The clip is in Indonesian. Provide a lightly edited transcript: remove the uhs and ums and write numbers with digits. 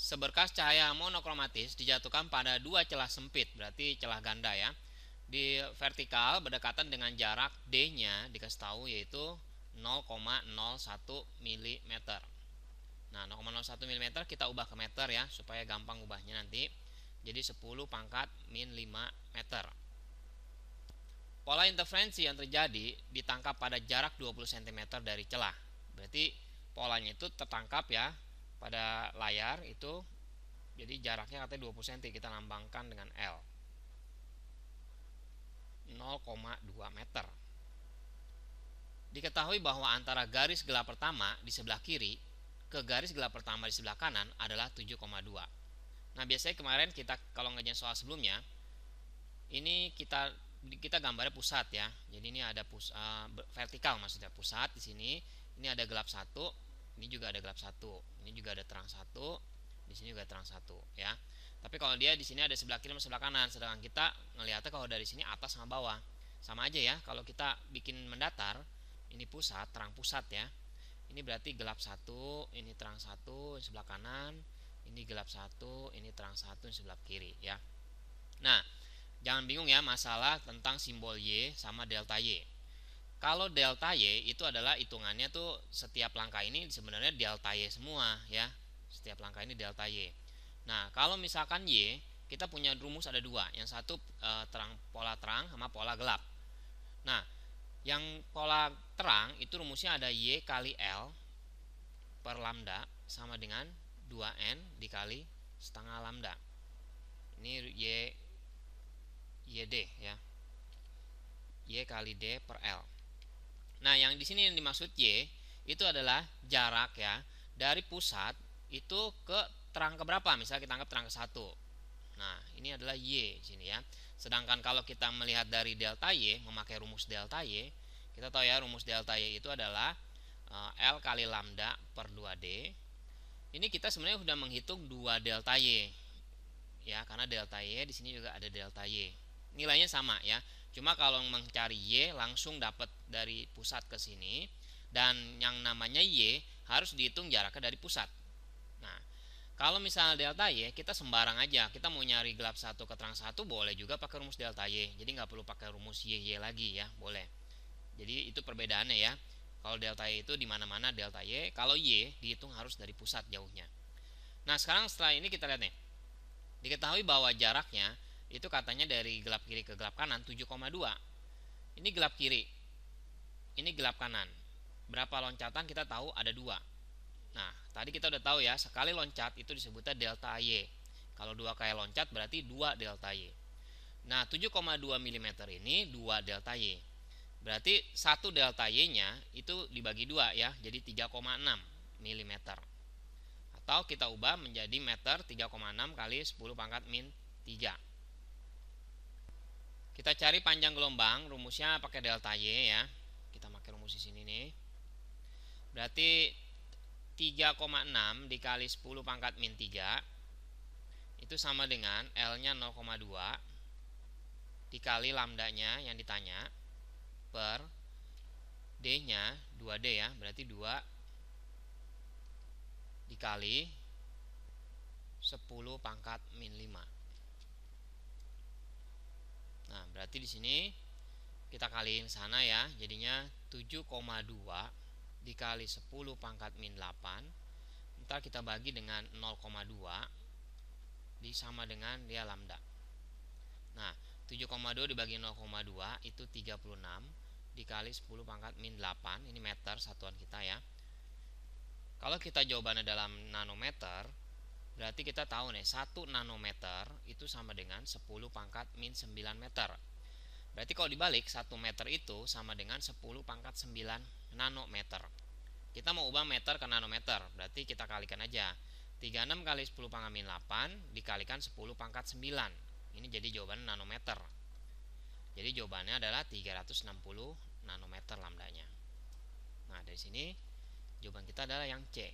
seberkas cahaya monokromatis dijatuhkan pada dua celah sempit, berarti celah ganda ya. Di vertikal berdekatan dengan jarak D-nya dikasih tahu yaitu 0,01 mm. Nah, 0,01 mm kita ubah ke meter ya supaya gampang ubahnya nanti. Jadi 10 pangkat min 5 meter. Pola interferensi yang terjadi ditangkap pada jarak 20 cm dari celah. Berarti polanya itu tertangkap ya pada layar itu. Jadi jaraknya katanya 20 cm, kita lambangkan dengan L. 0,2 meter. Diketahui bahwa antara garis gelap pertama di sebelah kiri ke garis gelap pertama di sebelah kanan adalah 7,2. Nah, biasanya kemarin kita kalau ngerjain soal sebelumnya, ini kita gambarnya pusat ya. Jadi ini ada vertikal, maksudnya pusat di sini. Ini ada gelap satu, ini juga ada gelap satu, ini juga ada terang satu, di sini juga terang satu ya. Tapi kalau dia di sini ada sebelah kiri sama sebelah kanan, sedangkan kita ngelihatnya kalau dari sini atas sama bawah. Sama aja ya, kalau kita bikin mendatar, ini pusat, terang pusat ya. Ini berarti gelap satu, ini terang satu di sebelah kanan, ini gelap satu, ini terang satu di sebelah kiri ya. Nah, jangan bingung ya masalah tentang simbol Y sama delta Y. Kalau delta Y itu adalah hitungannya tuh setiap langkah ini sebenarnya delta Y semua ya. Setiap langkah ini delta Y. Nah, kalau misalkan Y, kita punya rumus ada dua. Yang satu pola terang sama pola gelap. Nah, yang pola terang itu rumusnya ada Y kali L per lambda sama dengan 2N dikali setengah lambda. Ini YD ya. Y kali D per L. Nah, yang di sini yang dimaksud Y itu adalah jarak ya dari pusat itu ke terang ke berapa? Misalnya kita anggap terang ke 1. Nah, ini adalah Y sini ya. Sedangkan kalau kita melihat dari delta Y, memakai rumus delta Y, kita tahu ya rumus delta Y itu adalah L kali lambda per 2D. Ini kita sebenarnya sudah menghitung 2 delta Y. Ya, karena delta Y di sini juga ada delta Y. Nilainya sama ya. Cuma kalau mencari Y langsung dapat dari pusat ke sini, dan yang namanya Y harus dihitung jaraknya dari pusat. Nah, kalau misalnya delta Y kita sembarang aja, kita mau nyari gelap satu ke terang satu boleh juga pakai rumus delta Y. Jadi nggak perlu pakai rumus Y lagi ya, boleh. Jadi itu perbedaannya ya. Kalau delta Y itu di mana-mana delta Y, kalau Y dihitung harus dari pusat jauhnya. Nah, sekarang setelah ini kita lihat nih. Diketahui bahwa jaraknya itu katanya dari gelap kiri ke gelap kanan 7,2. Ini gelap kiri, ini gelap kanan. Berapa loncatan kita tahu ada 2. Nah, tadi kita udah tahu ya, sekali loncat itu disebutnya delta Y. Kalau 2 kali loncat berarti 2 delta Y. Nah, 7,2 mm ini 2 delta Y. Berarti 1 delta Y-nya itu dibagi 2 ya, jadi 3,6 mm. Atau kita ubah menjadi meter 3,6 kali 10 pangkat min 3. Kita cari panjang gelombang, rumusnya pakai delta Y ya. Kita pakai rumus di sini nih. Berarti 3,6 dikali 10 pangkat min 3 itu sama dengan L-nya 0,2 dikali lambdanya yang ditanya per D-nya 2D ya, berarti 2 dikali 10 pangkat min 5. Nah, berarti di sini kita kaliin sana ya, jadinya 7,2 dikali 10 pangkat min 8. Ntar kita bagi dengan 0,2 disama dengan dia lambda. Nah, 7,2 dibagi 0,2 itu 36 dikali 10 pangkat min 8. Ini meter satuan kita ya. Kalau kita jawabannya dalam nanometer, berarti kita tahu nih 1 nanometer itu sama dengan 10 pangkat min 9 meter. Berarti kalau dibalik 1 meter itu sama dengan 10 pangkat 9 nanometer. Kita mau ubah meter ke nanometer, berarti kita kalikan aja. 36 kali 10 pangkat min 8 dikalikan 10 pangkat 9. Ini jadi jawaban nanometer. Jadi jawabannya adalah 360 nanometer lambdanya. Nah, dari sini jawaban kita adalah yang C.